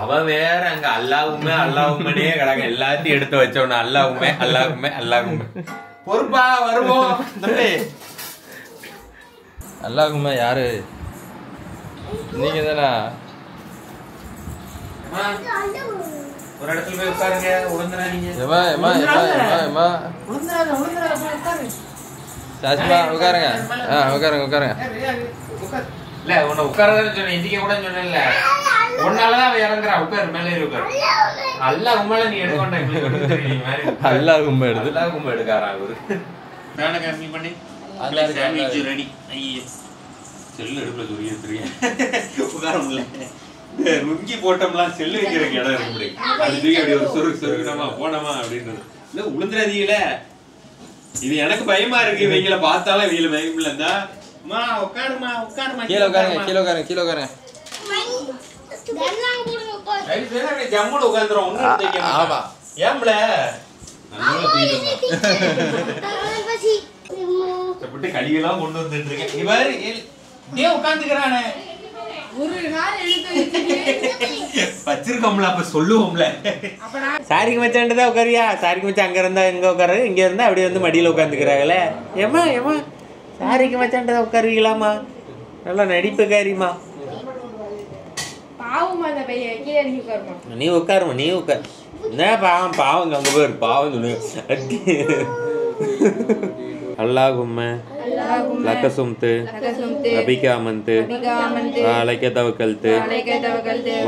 [SPEAKER 1] அவன் வேற அங்க அல்லாவுமே கிடக்க, எல்லாத்தையும் எடுத்து வச்சவன அல்லாவுமே பொறுப்பா வருவோம்.
[SPEAKER 2] அல்லாஹுமே யாரு? நீங்க தானா?
[SPEAKER 1] ஒரு இடத்துல போய் உட்காருங்க, உளுந்துறாதீங்க.
[SPEAKER 2] உட்காருங்க. உட்காருங்க.
[SPEAKER 1] இல்ல உன்னை உட்காரதான் சொன்னேன், இந்திக்க கூட சொன்னேன்ல. உன்னாலதான் அவன் இறங்குறா. உட்காரு, மேலே உட்காரு. அல்லா உண்மையில நீ எடுக்கொண்டா
[SPEAKER 2] அல்லாஹ் உண்மை எடுத்து
[SPEAKER 1] எடுக்காரா அவரு. வேலை கம்மி பண்ணி ரெடி. ஐயோ செல்லு எடுக்கல சொல்லியா உட்கார முடியல. ருங்கி போட்டோம்லாம் செல்லு வைக்கிறதுக்கு இடம் இருக்க முடியும். அது தூக்கி அப்படி ஒரு சொருக்கணுமா போனோமா அப்படின்றது. இல்ல உளுந்துறாதீங்கள, இது எனக்கு பயமா இருக்கு. இவங்கள பார்த்தாலும் இவங்கள பயம் இல்லைந்தா. உட்காருமா.
[SPEAKER 2] கீழே உட்காருங்க.
[SPEAKER 1] ஜம்முன்னு உட்காந்துரும். ஒன்னும் ஏம்ல கழிவெல்லாம் கொண்டு வந்துட்டு இருக்கேன். இவர் உட்காந்துக்கிறானே வச்சிருக்கோம்ல, அப்ப சொல்லுவோம்ல. சாரிக்கு மச்சான்தான் உட்காரியா? சாரிக்கு மச்சான் அங்க இருந்தா எங்க உட்காரு, இங்க இருந்தா அப்படியே வந்து மடியில உட்காந்துக்கிறாங்களே. ஏமா சாரிக்கு மச்சான்தான் உட்காருவீங்களாமா? நல்லா நடிப்பு காரிமா.
[SPEAKER 5] பாவமா அந்த பையன் கீழே இறங்கி உட்காருமா.
[SPEAKER 1] நீ உட்காருமா, நீ உட்கார். என்ன பாவம், பாவம் அங்கே போயிரு, பாவம் சொல்லு. அல்லாஹும்ம லக்கசும்து அபிகாமந்து அலைக்க தவக்கல்து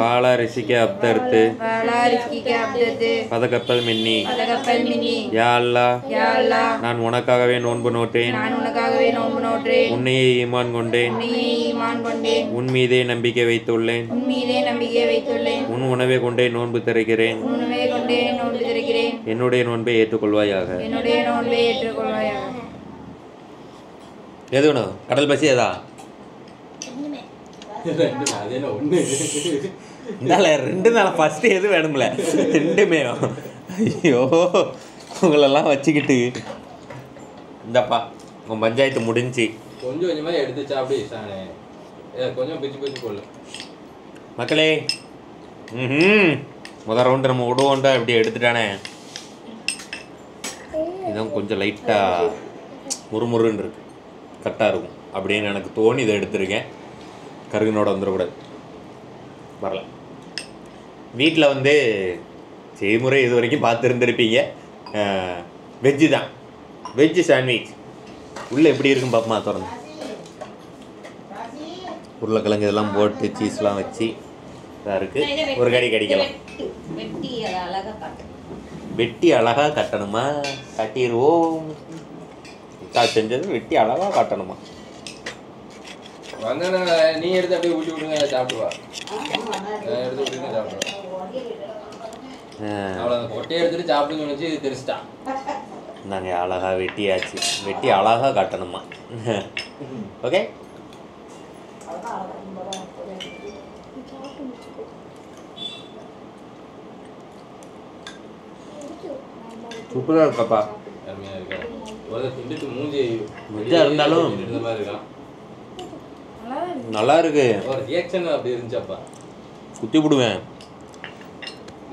[SPEAKER 1] வாலா ரிஷிக்க அப்தர்த்து பதகப்பல் மின்னி யா அல்லாஹ் நான் உனக்காகவே நோன்பு நோட்டேன், உன்னையே ஈமான் கொண்டேன், உன் மீதே நம்பிக்கை வைத்துள்ளேன், உன் உணவை கொண்டே நோன்பு திறக்கிறேன், என்னுடைய நோன்பை ஏற்றுக்கொள்வாயாக. எது வேணும்? கடல் பசி ஏதா இந்தால 2 நாள் ஃபஸ்ட்டு எது வேணும்ல 2மே. ஐயோ உங்களெல்லாம் வச்சுக்கிட்டு இந்தப்பா உன் பஞ்சாயத்து முடிஞ்சு
[SPEAKER 2] கொஞ்சம் கொஞ்சமாக எடுத்து சாப்பிடு சாணே, கொஞ்சம் பிச்சு பிச்சு போடல
[SPEAKER 1] மக்களே. முதல் ரவுண்டு நம்ம விடுவோண்டா இப்படி எடுத்துட்டானே. இதுதான் கொஞ்சம் லைட்டாக முறுமுறுன்னு இருக்கு, கரெக்டாக இருக்கும் அப்படின்னு எனக்கு தோணி இதை எடுத்திருக்கேன். கருகனோட வந்துடக்கூடாது. வரல. வீட்டில் வந்து செய்முறை இது வரைக்கும் பார்த்துருந்துருப்பீங்க. வெஜ்ஜு தான், வெஜ்ஜு சாண்ட்விச். உள்ளே எப்படி இருக்குன்னு பாப்பமா திறந்து. உருளைக்கிழங்கு இதெல்லாம் போட்டு சீஸ்லாம் வச்சு இதாக இருக்குது. ஒரு கடி கடிக்கலாம். வெட்டி அழகாக கட்டணுமா? கட்டிடுவோம். செஞ்சது வெட்டி அழகாக காட்டணுமா?
[SPEAKER 2] வந்தா நீ எடுத்து அப்படியே ஊட்டி விடுங்க, சாப்பிடுவா. எடுத்து விட்டுங்க சாப்பிடுவா. அவ்வளோ அந்த கொட்டையை எடுத்துட்டு சாப்பிடுங்க வச்சு தெரிச்சிட்டான்.
[SPEAKER 1] நாங்கள் அழகாக வெட்டியாச்சு. வெட்டி அழகாக காட்டணுமா? ஓகே. சூப்பராக இருக்கப்பா.
[SPEAKER 2] அருமையாக இருக்கா? ஒரு திண்டுட்டு மூஞ்சி
[SPEAKER 1] வெஜ்ஜா இருந்தாலும்
[SPEAKER 2] இந்த மாதிரி இருக்கான்.
[SPEAKER 1] நல்லா இருக்கு.
[SPEAKER 2] ஒரு ரியாக்ஷன் அப்படி இருந்துச்சாப்பா.
[SPEAKER 1] குத்தி விடுவேன்.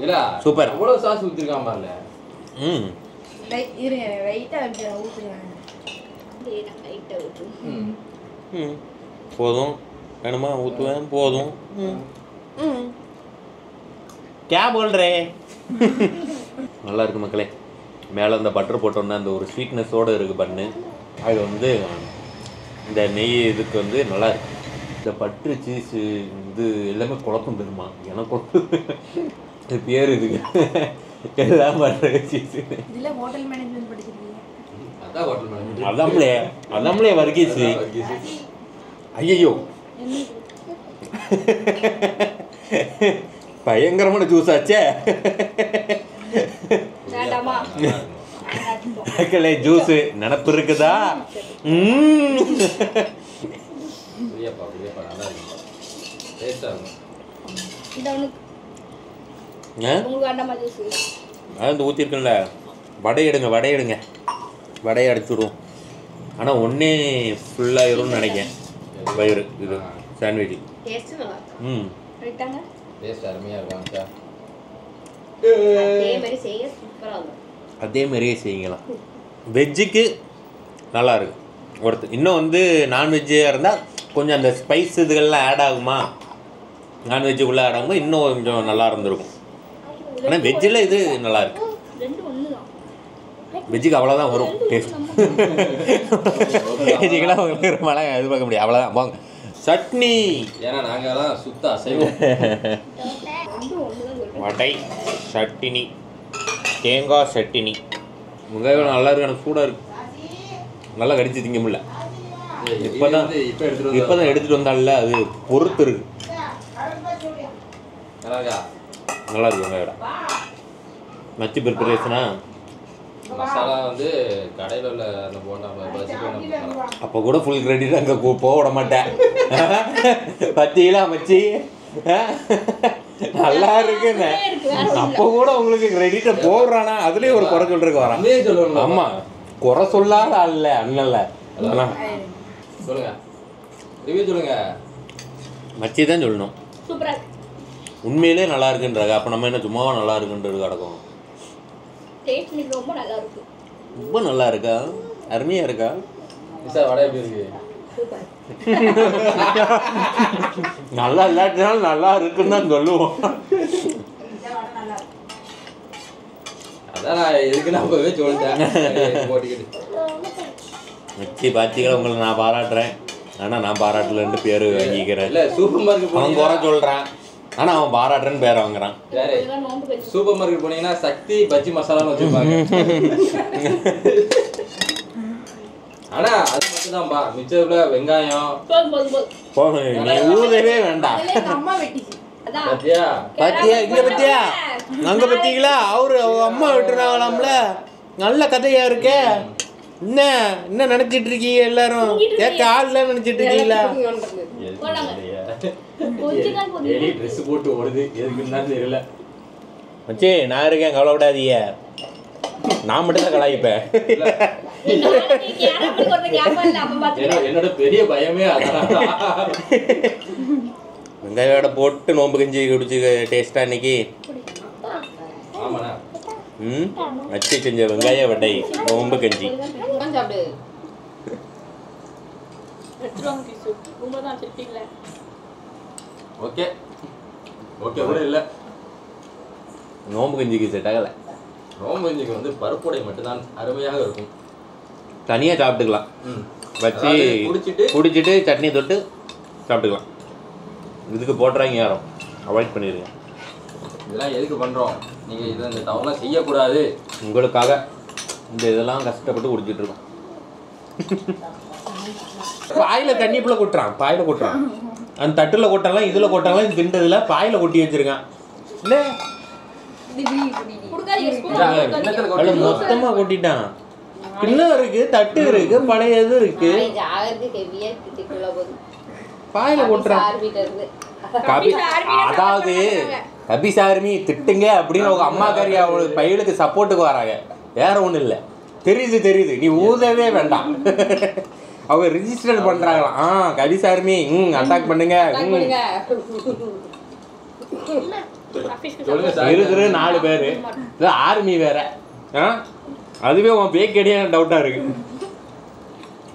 [SPEAKER 2] இல்ல
[SPEAKER 1] சூப்பர்.
[SPEAKER 2] அவ்வளோ சாஸ் ஊற்றிருக்கான் பாருல.
[SPEAKER 5] இருங்க ரைட்டாக ஊற்றுங்க.
[SPEAKER 1] போதும். வேணுமா? ஊற்றுவேன். போதும். கே போல்றே. நல்லா இருக்கு மக்களே. மேலே அந்த பட்டர் போட்டோன்னா அந்த ஒரு ஸ்வீட்னஸோடு இருக்குது பண்ணு. அது வந்து இந்த நெய் இதுக்கு வந்து நல்லா இருக்கு. இந்த பட்ரு சீஸு இது எல்லாமே குழப்பம் பெருமா. எனக்கு இது பேர் இதுக்கு எல்லாம் பட்ரு சீஸு.
[SPEAKER 5] இதில் ஹோட்டல் மேனேஜ்மெண்ட் படிச்சிருக்கீங்க?
[SPEAKER 2] அதான் ஹோட்டல் மேனேஜ்மெண்ட்.
[SPEAKER 1] அதாம்லே வர்க்கீஸு. ஐயோ பயங்கரமான ஜூஸ் ஆச்சே. மக்களே ஜூஸு நினப்பு இருக்குதா? அது ஊற்றிருக்கல. வடை எடுங்க, வடை எடுங்க, வடையை அடிச்சுடுவோம். ஆனால் ஒன்றே ஃபுல்லாகிரும்னு நினைக்கிறேன் வயிறு. இது சாண்ட்விச்.
[SPEAKER 2] டேஸ்ட் அருமையாக இருக்கும்.
[SPEAKER 1] அதே மாதிரியே செய்யுங்களாம். வெஜ்ஜுக்கு நல்லா இருக்கு. ஒருத்தர் இன்னும் வந்து நான்வெஜ்ஜாக இருந்தால் கொஞ்சம் அந்த ஸ்பைஸ் இதுகள்லாம் ஆட் ஆகுமா? நான்வெஜ்ஜுக்குள்ளே ஆட் ஆகும்போது இன்னும் கொஞ்சம் நல்லா இருந்திருக்கும். ஆனால் வெஜ்ஜில் இது நல்லா இருக்கு. வெஜ்ஜுக்கு அவ்வளோதான் வரும் டேஸ்ட். வெஜ்ஜுக்கெல்லாம் உங்களுக்கு ரொம்பலாம் எதிர்பார்க்க முடியாது. அவ்வளோதான் போங்க. சட்னி.
[SPEAKER 2] ஏன்னா நாங்கள்லாம் சுத்த அசைவம்.
[SPEAKER 1] வடை சட்டினி, தேங்காய் சட்டினி. வெங்காயம் நல்லா இருக்கு. எனக்கு சூடாக இருக்கு. நல்லா கடிச்சு திங்க முடியல. இப்போ தான் எடுத்துகிட்டு வந்தால அது பொறுத்து இருக்கு. நல்லா இருக்கு வெங்காயோட. மச்சி ப்ரிப்பரேஷனா
[SPEAKER 2] மசாலா வந்து கடையில் உள்ள அந்த போண்டா பஜ்ஜி போண்டா.
[SPEAKER 1] அப்போ கூட ஃபுல் கிரெடிட் அங்கே போக விட மாட்டேன். பத்தியில மச்சி நல்லா இருக்குன்னு அப்போ கூட உங்களுக்கு கிரெடிட்டை போடுறானா அதுலேயும் ஒரு குறை சொல்றதுக்கு வரான். ஆமாம், குறை சொல்லாத அல்ல அண்ணல்ல. அதெல்லாம்
[SPEAKER 2] சொல்லுங்க, ரிவ்யூ சொல்லுங்க.
[SPEAKER 1] மச்சி தான் சொல்லணும். உண்மையிலே நல்லா இருக்குன்றாங்க. அப்போ நம்ம என்ன சும்மாவா நல்லா இருக்குன்றது கிடக்கும்.
[SPEAKER 3] ரொம்ப நல்லா இருக்கு.
[SPEAKER 1] ரொம்ப நல்லா இருக்கா? அருமையாக இருக்கா?
[SPEAKER 2] சார் வடை எப்படி இருக்கு?
[SPEAKER 1] நல்லா இல்லாட்டினாலும் நல்லா இருக்குன்னு தான் சொல்லுவோம்.
[SPEAKER 2] அதான் நான் எதுக்கு நான் அப்பவே சொல்லிட்டேன் போட்டிக்கிட்டு.
[SPEAKER 1] மிச்சி பாத்திகளை உங்களை நான் பாராட்டுறேன். ஆனால் நான் பாராட்டலன்ட்டு பேர் வாங்கிக்கிறேன்.
[SPEAKER 2] இல்லை சூப்பர் மார்க்கெட்
[SPEAKER 1] அவன் குறை சொல்கிறான், ஆனால் அவன் பாராட்டுறேன்னு பேர் வாங்குறான்.
[SPEAKER 2] யாரு சூப்பர் மார்க்கெட் போனீங்கன்னா சக்தி பஜ்ஜி மசாலான்னு வச்சுருப்பாங்க. ஆனா அது மட்டும் தான்ப்பா, மிச்சத்துல வெங்காயம்
[SPEAKER 1] நீ ஊதவே வேண்டாம்.
[SPEAKER 5] அம்மா வெட்டிச்சு
[SPEAKER 2] பாத்தியா
[SPEAKER 1] பாத்தியா இங்க பாத்தியா அங்க பாத்தீங்களா? அவரு அவங்க அம்மா விட்டுறாங்களாம்ல. நல்ல கதையா இருக்கே. என்ன என்ன நினைச்சிட்டு இருக்கீங்க எல்லாரும்? கேட்க ஆள்ல நினைச்சிட்டு இருக்கீங்களா?
[SPEAKER 2] ட்ரெஸ் போட்டு ஓடுது எதுக்குன்னு தெரியல.
[SPEAKER 1] மச்சி நான் இருக்கேன், கவலைப்படாதீங்க. நான் மட்டும் தான் கலாய்ப்பேன்.
[SPEAKER 2] என்னோட பெரிய பயமே அதான்.
[SPEAKER 1] வெங்காயோட போட்டு நோம்பு கஞ்சி குடிச்சு டேஸ்டா இன்னைக்கு.
[SPEAKER 2] ஆமாண்ணா.
[SPEAKER 1] மச்சி செஞ்ச வெங்காய வடை நோம்பு கஞ்சி.
[SPEAKER 5] சாப்பிடு.
[SPEAKER 2] ஓகே ஓகே கூட இல்லை.
[SPEAKER 1] நோம்பு கஞ்சிக்கு செட் ஆகலை.
[SPEAKER 2] நோம்பு கஞ்சிக்கு வந்து பருப்புடை மட்டும்தான் அருமையாக இருக்கும்.
[SPEAKER 1] தனியாக சாப்பிட்டுக்கலாம். வச்சு குடிச்சிட்டு சட்னி தொட்டு சாப்பிட்டுக்கலாம். இதுக்கு போட்டுறாங்க யாரும், அவாய்ட் பண்ணிடுங்க.
[SPEAKER 2] இதெல்லாம் எதுக்கு பண்ணுறோம்? நீங்கள் இதை இந்த தவறுலாம் செய்யக்கூடாது.
[SPEAKER 1] உங்களுக்காக இந்த இதெல்லாம் கஷ்டப்பட்டு குடிச்சிட்டு இருக்கோம். பாயில தண்ணிக்குள்ள கொட்டுறான், பாயில கொட்டுறான். அந்த தட்டில் கொட்டலாம், இதில் கொட்டலாம். இது தின்றதுல பாயில கொட்டி வச்சிருக்கான். இல்லை மொத்தமாக கொட்டிட்டான். கிண்ணம் இருக்கு, தட்டு இருக்கு, பழைய இது இருக்கு, பாயில கொட்டுறான். அதாவது கபிசார்மி திட்டுங்க அப்படின்னு அவங்க அம்மாக்காரி அவளுக்கு பையலுக்கு சப்போர்ட்டுக்கு வராங்க, வேற ஒன்றும் இல்லை. தெரியுது, நீ ஊதவே வேண்டாம். அவங்க ரிஜிஸ்டர் பண்றாங்களாம். கபிசார்மி அட்டாக் பண்ணுங்க. இருக்கிற 4 பேர் ஆர்மி வேற. அதுவே உன் பேக்கடியே டவுட்டா இருக்கு.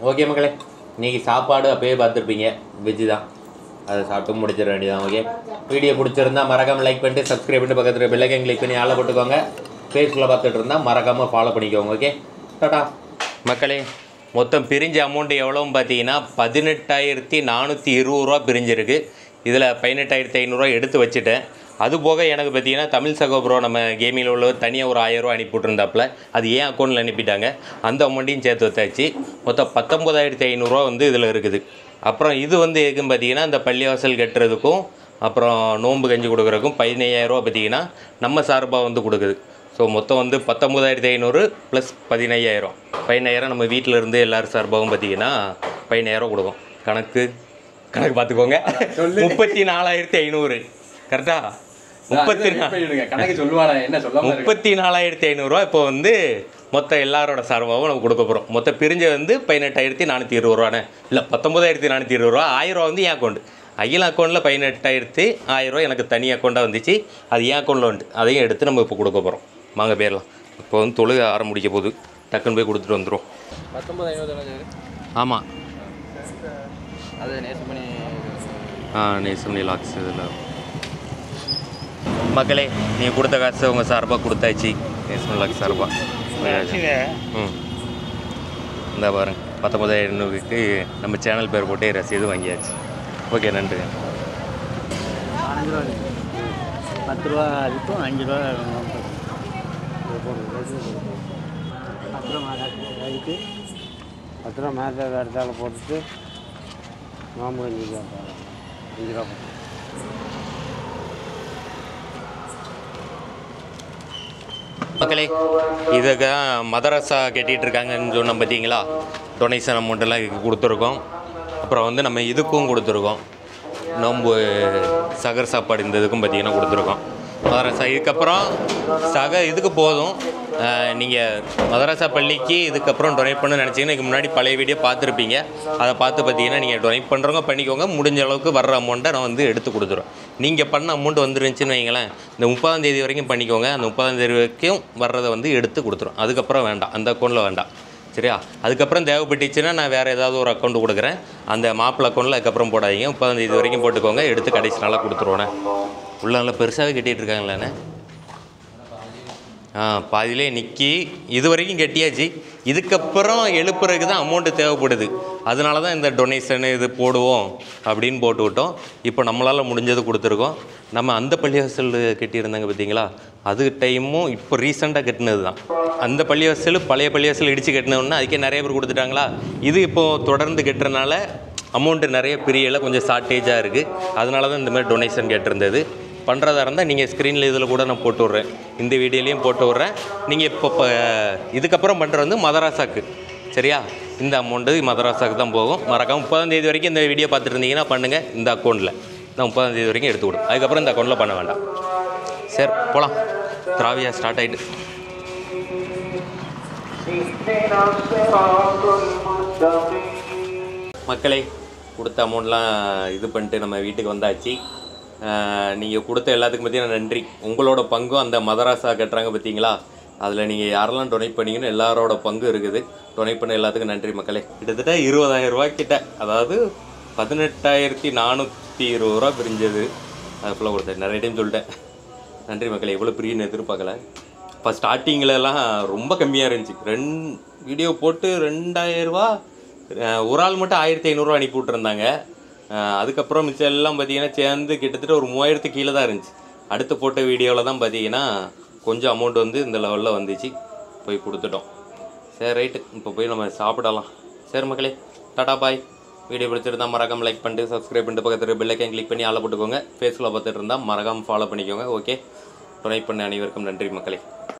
[SPEAKER 1] ஓகே மக்களே, இன்னைக்கு சாப்பாடு அப்பயே பார்த்துருப்பீங்க, வெஜ்ஜு தான். அதை சாப்பிட்டு முடிச்சிட வேண்டியதான். ஓகே, வீடியோ பிடிச்சிருந்தா மறக்காமல் லைக் பண்ணிட்டு சப்ஸ்கிரைப் பண்ணிட்டு பக்கத்தில் பெல்லைக்கன் கிளிக் பண்ணி ஆளை போட்டுக்கோங்க. ஃபேஸ்புக்கில் பார்த்துட்டு இருந்தால் மறக்காமல் ஃபாலோ பண்ணிக்கோங்க. ஓகே, டாடா மக்களே. மொத்தம் பிரிஞ்ச அமௌண்ட்டு எவ்வளோன்னு பார்த்தீங்கன்னா 18,420 ரூபா பிரிஞ்சிருக்கு. இதில் 18,500 எடுத்து வச்சுட்டேன். அது போக எனக்கு பார்த்தீங்கன்னா தமிழ் சகோபுரம் நம்ம கேமில் உள்ள தனியாக ஒரு 1000 ரூபா அனுப்பி விட்ருந்தாப்புல, அது ஏன் அக்கௌண்ட்டில் அனுப்பிட்டாங்க. அந்த அமௌண்ட்டையும் சேர்த்து வச்சாச்சு. மொத்தம் 19,500 வந்து இதில் இருக்குது. அப்புறம் இது வந்து எதுக்குன்னு பார்த்தீங்கன்னா இந்த பள்ளிவாசல் கட்டுறதுக்கும் அப்புறம் நோன்பு கஞ்சி கொடுக்குறதுக்கும் 15,000 ரூபா பார்த்தீங்கன்னா நம்ம சார்பாக வந்து கொடுக்குது. ஸோ மொத்தம் வந்து 19,500 ப்ளஸ் 15,000. 15,000 நம்ம வீட்டில் இருந்து எல்லோரும் சார்பாகவும் பார்த்தீங்கன்னா 15,000 கொடுக்கும். கணக்கு பார்த்துக்கோங்க. 34,500 கரெக்டா? 34,500 ரூபா இப்போ வந்து மொத்தம் எல்லாரோட சார்பாகவும் நம்ம கொடுக்க போகிறோம். மொத்தம் பிரிஞ்ச வந்து 18,420 ரூபாண்ணே. இல்லை 19,420 ரூபா. 1000 ரூபா வந்து என் அக்கௌண்ட். அகில அக்கௌண்ட்டில் 18,1000 ரூபா எனக்கு தனி அக்கௌண்ட்டாக வந்துச்சு. அது என் அக்கௌண்ட்டில் வந்துட்டு அதையும் எடுத்து நம்ம இப்போ கொடுக்க போகிறோம். வாங்க பேரலாம். இப்போ வந்து தொழுக ஆரம்பிக்க போகுது, டக்குன்னு போய் கொடுத்துட்டு வந்துடும்.
[SPEAKER 2] 19,500.
[SPEAKER 1] ஆமாம்,
[SPEAKER 2] அது நேசமணி
[SPEAKER 1] நேசமணி லாக்ஸ் இதில். மக்களே, நீங்கள் கொடுத்த காசு உங்கள் சார்பாக கொடுத்தாச்சு. நேசமணி லாக்ஸ் சார்பாக இந்த பாருங்க 19,500க்கு நம்ம சேனல் பேர் போட்டு ரசீது வாங்கியாச்சு. ஓகே, நன்றி.
[SPEAKER 4] 10 ரூபா இருக்கும், 5 ரூபா அப்புறம் அதுக்கு 10 ரூபா மேலே இடத்தால போட்டுட்டு நோம்பு 5 ரூபா 5 ரூபா போட்டு.
[SPEAKER 1] மக்களே, இதுக்கு மதரசா கட்டிகிட்டு இருக்காங்கன்னு சொன்னோம் பார்த்தீங்களா? டொனேஷன் அமௌண்ட்டெல்லாம் இதுக்கு கொடுத்துருக்கோம். அப்புறம் வந்து நம்ம இதுக்கும் கொடுத்துருக்கோம், நோம்பு சகர் சாப்பாடு இந்த இதுக்கும் பார்த்தீங்கன்னா கொடுத்துருக்கோம். மதரசா இதுக்கப்புறம் இதுக்கு போதும். நீங்கள் மதரசா பள்ளிக்கு இதுக்கப்புறம் டொனேட் பண்ண நினச்சிங்கன்னா இதுக்கு முன்னாடி பழைய வீடியோ பார்த்துருப்பீங்க. அதை பார்த்து பார்த்தீங்கன்னா நீங்கள் டொனேட் பண்ணுறவங்க பண்ணிக்கோங்க. முடிஞ்ச அளவுக்கு வர்ற அமௌண்ட்டை நான் வந்து எடுத்து கொடுத்துருவேன். நீங்கள் பண்ண அமௌண்ட் வந்துருந்துச்சுன்னு வைங்களேன், இந்த 30ஆம் தேதி வரைக்கும் பண்ணிக்கோங்க. அந்த 30ஆம் தேதி வரைக்கும் வர்றதை வந்து எடுத்து கொடுத்துரும். அதுக்கப்புறம் வேண்டாம், அந்த அக்கௌண்ட்டில் வேண்டாம். சரியா? அதுக்கப்புறம் தேவைப்பட்டுச்சுன்னா நான் வேறு ஏதாவது ஒரு அக்கௌண்ட் கொடுக்குறேன். அந்த மாப்பிள்ளை அக்கௌண்ட்டில் அதுக்கப்புறம் போடாதீங்க. 30 வரைக்கும் போட்டுக்கோங்க. எடுத்து கடைசி நாளாக கொடுத்துருவோண்ணே. உள்ள நல்லா பெருசாகவே கட்டிகிட்டு இருக்காங்களாண்ணே. பாதியிலே நிற்கி இது வரைக்கும் கட்டியாச்சு. இதுக்கப்புறம் எழுப்புறதுக்கு தான் அமௌண்ட்டு தேவைப்படுது. அதனால தான் இந்த டொனேஷனு இது போடுவோம் அப்படின்னு போட்டு விட்டோம். இப்போ நம்மளால் முடிஞ்சது கொடுத்துருக்கோம். நம்ம அந்த பள்ளிவாசல் கட்டியிருந்தாங்க பார்த்தீங்களா, அது டைமும் இப்போ ரீசெண்டாக கட்டினது தான். அந்த பள்ளிவாசல் பழைய பள்ளிவாசல் இடித்து கட்டினோன்னா அதுக்கே நிறைய பேர் கொடுத்துட்டாங்களா. இது இப்போது தொடர்ந்து கட்டுறதுனால அமௌண்ட்டு நிறைய பிரியலை, கொஞ்சம் ஷார்ட்டேஜாக இருக்குது. அதனால தான் இந்த மாதிரி டொனேஷன் கேட்டிருந்தது. பண்ணுறதா இருந்தால் நீங்கள் ஸ்க்ரீனில் இதில் கூட நான் போட்டு விட்றேன், இந்த வீடியோலையும் போட்டு விட்றேன். நீங்கள் இப்போ இதுக்கப்புறம் பண்ணுறது வந்து மதராசாக்கு, சரியா? இந்த அமௌண்ட்டு மதராசாக்கு தான் போகும். மறக்காமல் 30 வரைக்கும் இந்த வீடியோ பார்த்துட்டு இருந்தீங்கன்னா பண்ணுங்கள். இந்த அக்கௌண்ட்டில் நான் 30 வரைக்கும் எடுத்து விடும். அதுக்கப்புறம் இந்த அக்கௌண்ட்டில் பண்ண வேண்டாம். சரி, போகலாம். திராவியா ஸ்டார்ட் ஆகிட்டு. மக்களே, கொடுத்த அமௌண்ட்லாம் இது பண்ணிட்டு நம்ம வீட்டுக்கு வந்தாச்சு. நீங்கள் கொடுத்த எல்லாத்துக்கும் பற்றின நன்றி. உங்களோட பங்கும் அந்த மதராசா கட்டுறாங்க பார்த்தீங்களா, அதில் நீங்கள் யாரெல்லாம் டொனேட் பண்ணிங்கன்னு எல்லாரோட பங்கு இருக்குது. டொனேட் பண்ண எல்லாத்துக்கும் நன்றி மக்களே. கிட்டத்தட்ட 20,000 ரூபாய்க்கிட்ட, அதாவது 18,420 ரூபா பிரிஞ்சது. அது ஃபுல்லாக கொடுத்தேன். நிறைய டைம் சொல்லிட்டேன். நன்றி மக்களே. எவ்வளோ பிரியுன்னு எதிர்பார்க்கல. இப்போ ஸ்டார்டிங்கிலலாம் ரொம்ப கம்மியாக இருந்துச்சு. வீடியோ போட்டு 2,000 ரூபா, ஒரு ஆள் மட்டும் 1,500 அனுப்பி விட்ருந்தாங்க. அதுக்கப்புறம் மிச்சம் எல்லாம் பார்த்தீங்கன்னா சேர்ந்து கிட்டத்தட்ட ஒரு 3,000 கீழே தான் இருந்துச்சு. அடுத்து போட்ட வீடியோவில் தான் பார்த்தீங்கன்னா கொஞ்சம் அமௌண்ட் வந்து இந்த லெவலில் வந்துச்சு. போய் கொடுத்துட்டோம். சரி, ரைட்டு. இப்போ போய் நம்ம சாப்பிடலாம். சரி மக்களே, டாடா பாய். வீடியோ பிடிச்சிருந்தால் மறக்காமல் லைக் பண்ணிட்டு சப்ஸ்கிரைப் பண்ணிட்டு பக்கத்தில் பெல் ஐக்கான் கிளிக் பண்ணி ஆளை போட்டுக்கோங்க. ஃபேஸ்புக்கில் பார்த்துட்டு இருந்தால் மறக்காமல் ஃபாலோ பண்ணிக்கோங்க. ஓகே, டொனேட் பண்ண அனைவருக்கும் நன்றி மக்களே.